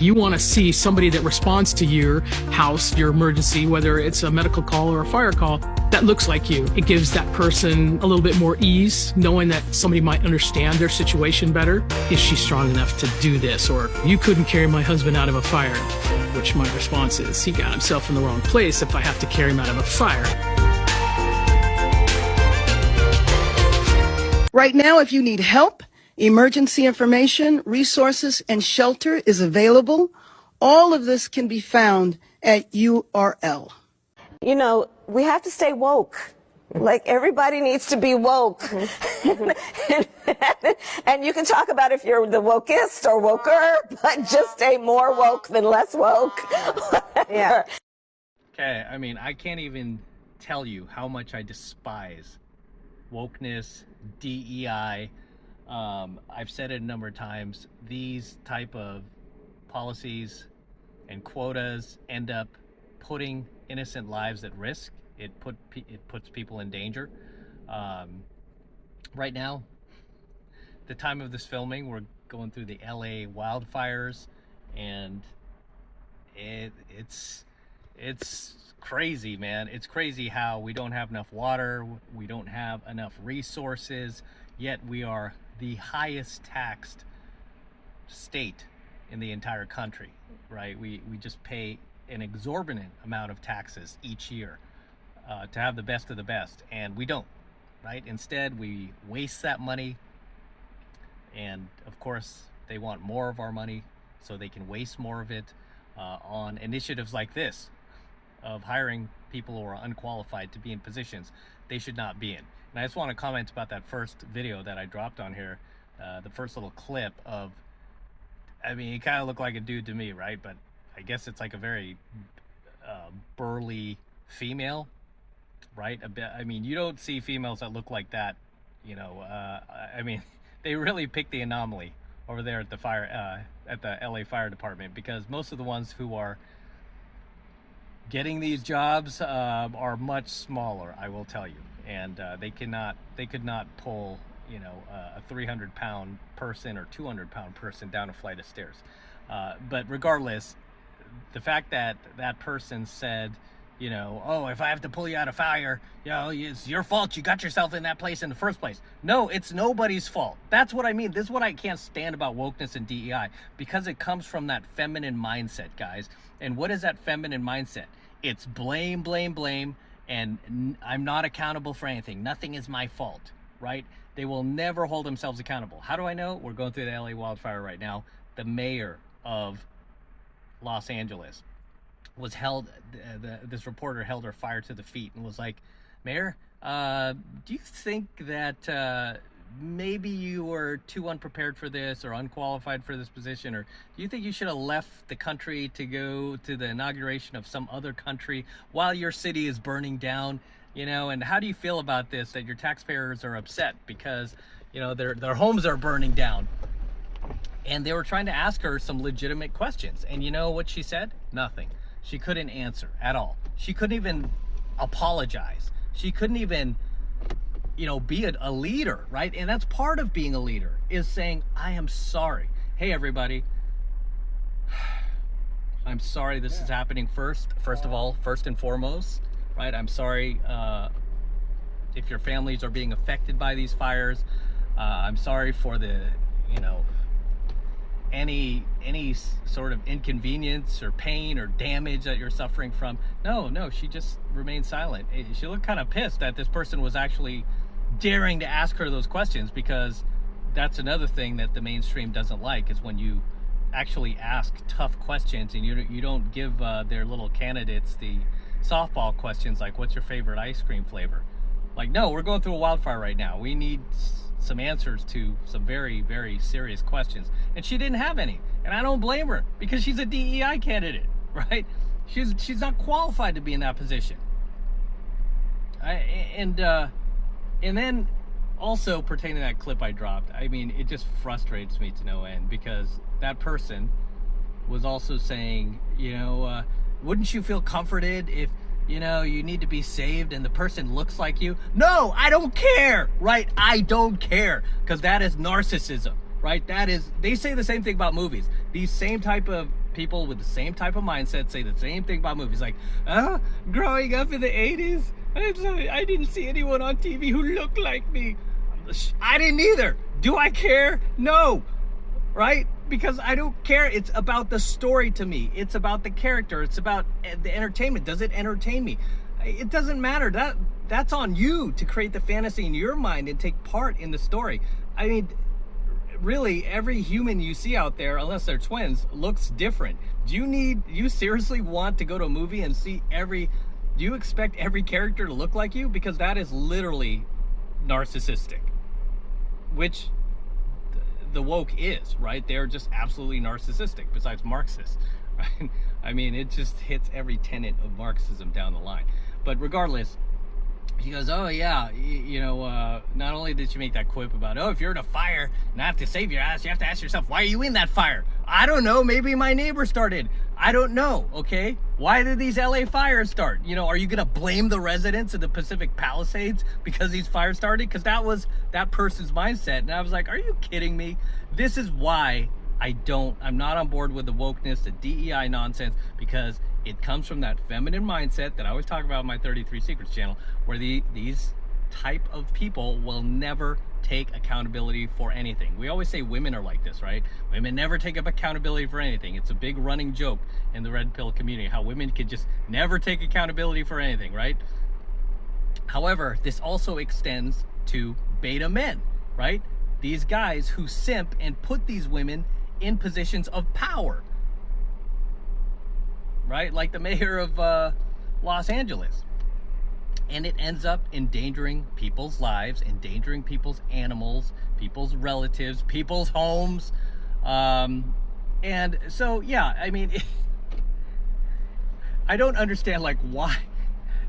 You want to see somebody that responds to your house, your emergency, whether it's a medical call or a fire call, that looks like you. It gives that person a little bit more ease, knowing that somebody might understand their situation better. Is she strong enough to do this? Or, you couldn't carry my husband out of a fire. Which my response is, he got himself in the wrong place if I have to carry him out of a fire. Right now, if you need help, emergency information, resources, and shelter is available. All of this can be found at URL. You know, we have to stay woke. Like, everybody needs to be woke. And you can talk about if you're the wokest or woker, but just stay more woke than less woke. Yeah. Okay, I mean, I can't even tell you how much I despise wokeness, DEI. I've said it a number of times. These type of policies and quotas end up putting innocent lives at risk. It puts people in danger. Right now, the time of this filming, we're going through the LA wildfires, and it's crazy, man. It's crazy how we don't have enough water, we don't have enough resources, yet we are the highest taxed state in the entire country, right? We just pay an exorbitant amount of taxes each year to have the best of the best, and we don't, right? Instead, we waste that money, and of course, they want more of our money so they can waste more of it on initiatives like this of hiring people who are unqualified to be in positions they should not be in. And I just want to comment about that first video that I dropped on here, the first little clip of, I mean, he kind of looked like a dude to me, right? But I guess it's like a very burly female, right? I mean, you don't see females that look like that, you know. I mean, they really picked the anomaly over there at the at the LA Fire Department, because most of the ones who are getting these jobs are much smaller, I will tell you, and they could not pull, you know, a 300-pound person or 200-pound person down a flight of stairs. But regardless, the fact that that person said, you know, oh, if I have to pull you out of fire, you know, it's your fault. You got yourself in that place in the first place. No, it's nobody's fault. That's what I mean. This is what I can't stand about wokeness and DEI, because it comes from that feminine mindset, guys. And what is that feminine mindset? It's blame, blame, blame, and I'm not accountable for anything. Nothing is my fault, right? They will never hold themselves accountable. How do I know? We're going through the LA wildfire right now. The mayor of Los Angeles was held, this reporter held her fire to the feet and was like, Mayor, do you think that maybe you were too unprepared for this or unqualified for this position? Or do you think you should have left the country to go to the inauguration of some other country while your city is burning down? You know, and how do you feel about this, that your taxpayers are upset because, you know, their homes are burning down? And they were trying to ask her some legitimate questions. And you know what she said? Nothing. She couldn't answer at all. She couldn't even apologize. She couldn't even, you know, be a leader, right? And that's part of being a leader, is saying, I am sorry. Hey, everybody. I'm sorry this is happening first and foremost, right? I'm sorry if your families are being affected by these fires. I'm sorry for the, you know, any sort of inconvenience or pain or damage that you're suffering from. No, she just remained silent. She looked kind of pissed that this person was actually daring to ask her those questions, because that's another thing that the mainstream doesn't like, is when you actually ask tough questions and you don't give their little candidates the softball questions like, what's your favorite ice cream flavor? Like, no, we're going through a wildfire right now. We need some answers to some very, very serious questions. And she didn't have any. And I don't blame her, because she's a DEI candidate, right? She's not qualified to be in that position. And then also pertaining to that clip I dropped, I mean, it just frustrates me to no end, because that person was also saying, you know, wouldn't you feel comforted if, you know, you need to be saved and the person looks like you? No, I don't care, right? I don't care, because that is narcissism, right? That is, they say the same thing about movies. These same type of people with the same type of mindset say the same thing about movies. Like, growing up in the 80s, I didn't see anyone on TV who looked like me. I didn't either. Do I care? No. Right? Because I don't care. It's about the story to me. It's about the character. It's about the entertainment. Does it entertain me? It doesn't matter. That's on you to create the fantasy in your mind and take part in the story. I mean, really, every human you see out there, unless they're twins, looks different. Do you seriously want to go to a movie and see do you expect every character to look like you? Because that is literally narcissistic, which the woke is, right? They're just absolutely narcissistic, besides Marxists, right? I mean, it just hits every tenet of Marxism down the line. But regardless, he goes, oh yeah, not only did she make that quip about, if you're in a fire and I have to save your ass, you have to ask yourself, why are you in that fire? I don't know, maybe my neighbor started. I don't know, okay? Why did these LA fires start? Are you gonna blame the residents of the Pacific Palisades because these fires started? Because that was that person's mindset. And I was like, are you kidding me? This is why I'm not on board with the wokeness, the DEI nonsense, because it comes from that feminine mindset that I always talk about in my 33 Secrets channel, where these type of people will never take accountability for anything. We always say women are like this, right? Women never take up accountability for anything. It's a big running joke in the red pill community, how women could just never take accountability for anything, right? However, this also extends to beta men, right? These guys who simp and put these women in positions of power, right? Like the mayor of Los Angeles. And it ends up endangering people's lives, endangering people's animals, people's relatives, people's homes. And so, yeah, I mean, I don't understand, like, why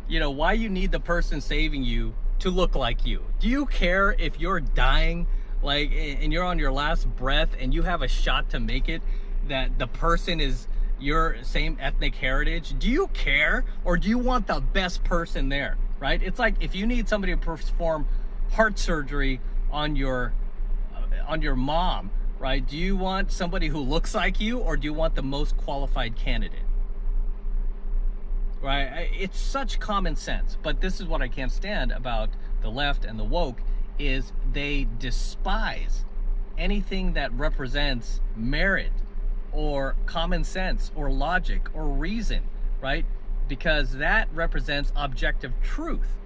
you need the person saving you to look like you. Do you care if you're dying, like, and you're on your last breath and you have a shot to make it, that the person is your same ethnic heritage? Do you care, or do you want the best person there, right? It's like if you need somebody to perform heart surgery on your mom, right? Do you want somebody who looks like you, or do you want the most qualified candidate? Right? It's such common sense, but this is what I can't stand about the left and the woke, is they despise anything that represents merit or common sense or logic or reason, right? Because that represents objective truth.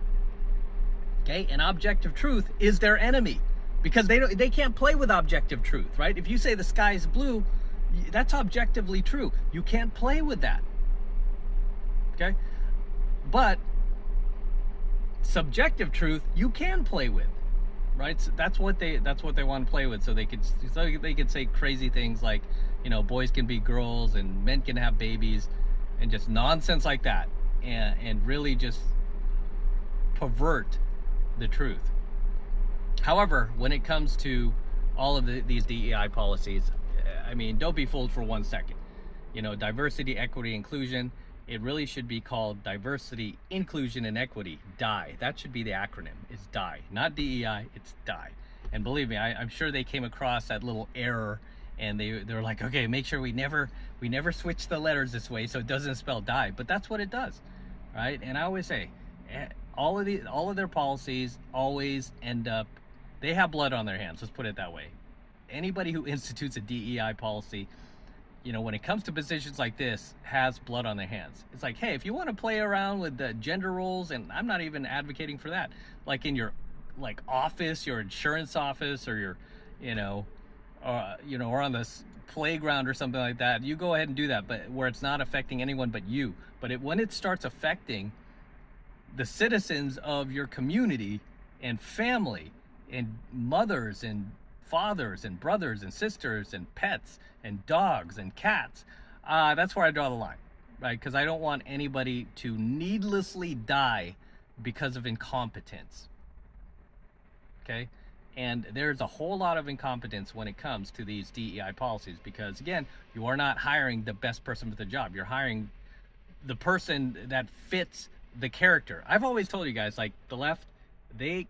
Okay? And objective truth is their enemy, because they can't play with objective truth, right? If you say the sky is blue, that's objectively true. You can't play with that. Okay? But subjective truth you can play with, right? So that's what they want to play with, so they could say crazy things like, boys can be girls and men can have babies, and just nonsense like that, and really just pervert the truth. However, when it comes to all of these DEI policies, I mean, don't be fooled for 1 second. Diversity, equity, inclusion, it really should be called diversity, inclusion, and equity, DEI. That should be the acronym. It's DEI, not DEI, it's DEI. And believe me, I'm sure they came across that little error, and they're like, okay, make sure we never switch the letters this way so it doesn't spell die. But that's what it does, right? And I always say, all of their policies always end up, they have blood on their hands. Let's put it that way. Anybody who institutes a DEI policy, when it comes to positions like this, has blood on their hands. It's like, hey, if you want to play around with the gender roles, and I'm not even advocating for that, like in your office, your insurance office, or your, or on this playground or something like that, you go ahead and do that, but where it's not affecting anyone but you. But when it starts affecting the citizens of your community and family and mothers and fathers and brothers and sisters and pets and dogs and cats, that's where I draw the line, right? Because I don't want anybody to needlessly die because of incompetence. Okay? And there's a whole lot of incompetence when it comes to these DEI policies, because again, you are not hiring the best person for the job. You're hiring the person that fits the character. I've always told you guys, like, the left, they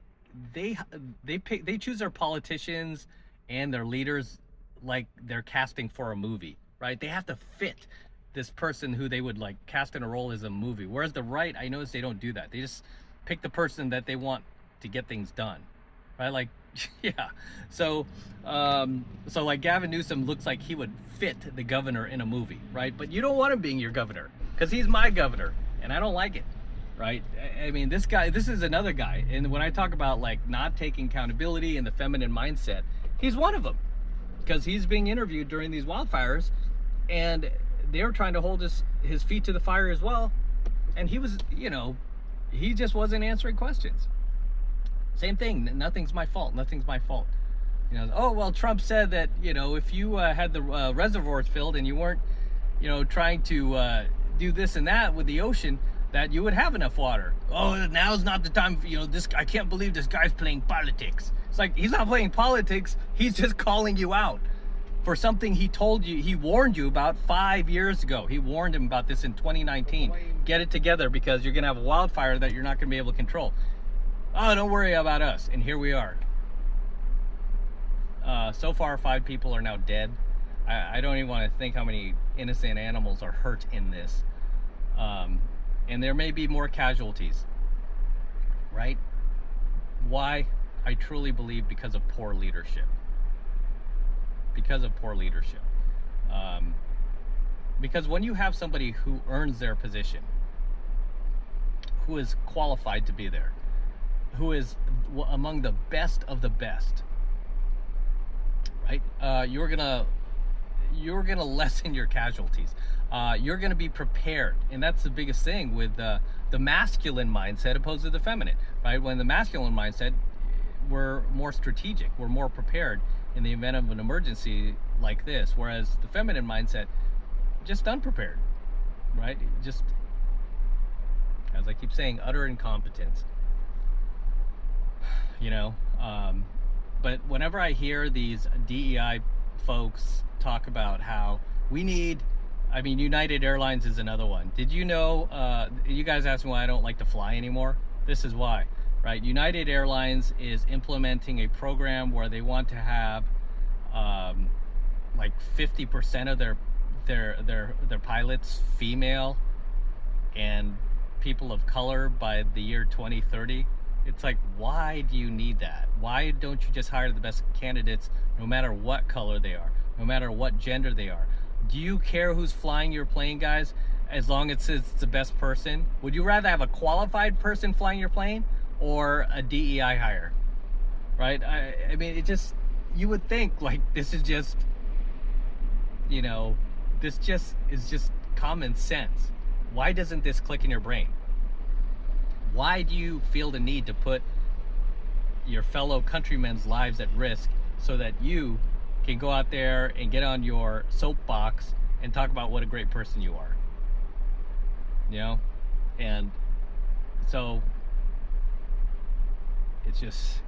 choose their politicians and their leaders like they're casting for a movie, right? They have to fit this person who they would like cast in a role as a movie. Whereas the right, I notice they don't do that. They just pick the person that they want to get things done, right? Like, yeah. So like Gavin Newsom looks like he would fit the governor in a movie, right? But you don't want him being your governor because he's my governor and I don't like it, right? I mean, this is another guy. And when I talk about like not taking accountability and the feminine mindset, he's one of them because he's being interviewed during these wildfires and they're trying to hold his feet to the fire as well. And he was, you know, he just wasn't answering questions. Same thing. Nothing's my fault. Nothing's my fault. You know, oh, well, Trump said that, you know, if you had the reservoirs filled and you weren't, you know, trying to do this and that with the ocean, that you would have enough water. Oh, now's not the time. You know, I can't believe this guy's playing politics. It's like, he's not playing politics. He's just calling you out for something he told you, he warned you about 5 years ago. He warned him about this in 2019. Get it together because you're going to have a wildfire that you're not going to be able to control. Oh, don't worry about us. And here we are. So far, 5 people are now dead. I don't even want to think how many innocent animals are hurt in this. And there may be more casualties, right? Why? I truly believe because of poor leadership. Because of poor leadership. Because when you have somebody who earns their position, who is qualified to be there, who is among the best of the best, right? You're gonna lessen your casualties. You're gonna be prepared, and that's the biggest thing with the masculine mindset opposed to the feminine, right? When the masculine mindset, we're more strategic, we're more prepared in the event of an emergency like this, whereas the feminine mindset, just unprepared, right? Just, as I keep saying, utter incompetence. You know, but whenever I hear these DEI folks talk about how we need, I mean, United Airlines is another one. Did you know, you guys asked me why I don't like to fly anymore? This is why, right? United Airlines is implementing a program where they want to have like 50% of their pilots female and people of color by the year 2030. It's like, why do you need that? Why don't you just hire the best candidates no matter what color they are, no matter what gender they are? Do you care who's flying your plane, guys, as long as it's the best person? Would you rather have a qualified person flying your plane or a DEI hire? Right? I mean, it just, you would think like this is just, you know, this just is just common sense. Why doesn't this click in your brain? Why do you feel the need to put your fellow countrymen's lives at risk so that you can go out there and get on your soapbox and talk about what a great person you are? You know? And so it's just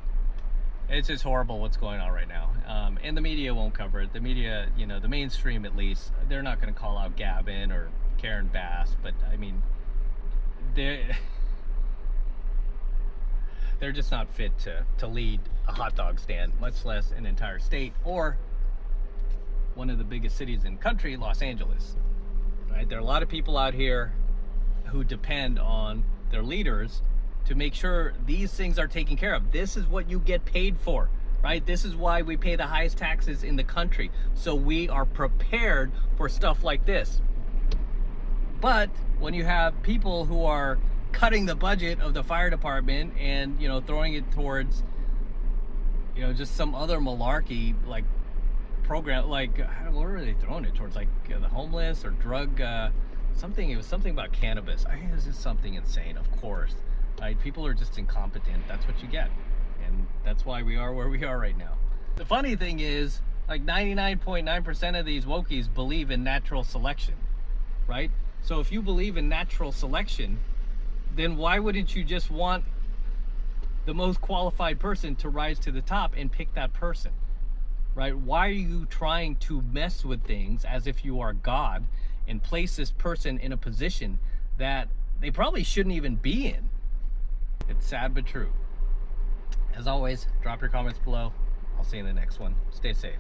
horrible what's going on right now. And the media won't cover it. The media, you know, the mainstream at least, they're not going to call out Gavin or Karen Bass, but I mean, they're just not fit to lead a hot dog stand, much less an entire state or one of the biggest cities in the country, Los Angeles. Right? There are a lot of people out here who depend on their leaders to make sure these things are taken care of. This is what you get paid for, right? This is why we pay the highest taxes in the country. So we are prepared for stuff like this. But when you have people who are cutting the budget of the fire department and, you know, throwing it towards, you know, just some other malarkey like program, like what were they throwing it towards, like the homeless or drug something? It was something about cannabis. I think it was just something insane. Of course, right? People are just incompetent. That's what you get, and that's why we are where we are right now. The funny thing is, like 99.9% of these wokies believe in natural selection, right? So if you believe in natural selection, then why wouldn't you just want the most qualified person to rise to the top and pick that person, right? Why are you trying to mess with things as if you are God and place this person in a position that they probably shouldn't even be in? It's sad but true. As always, drop your comments below. I'll see you in the next one. Stay safe.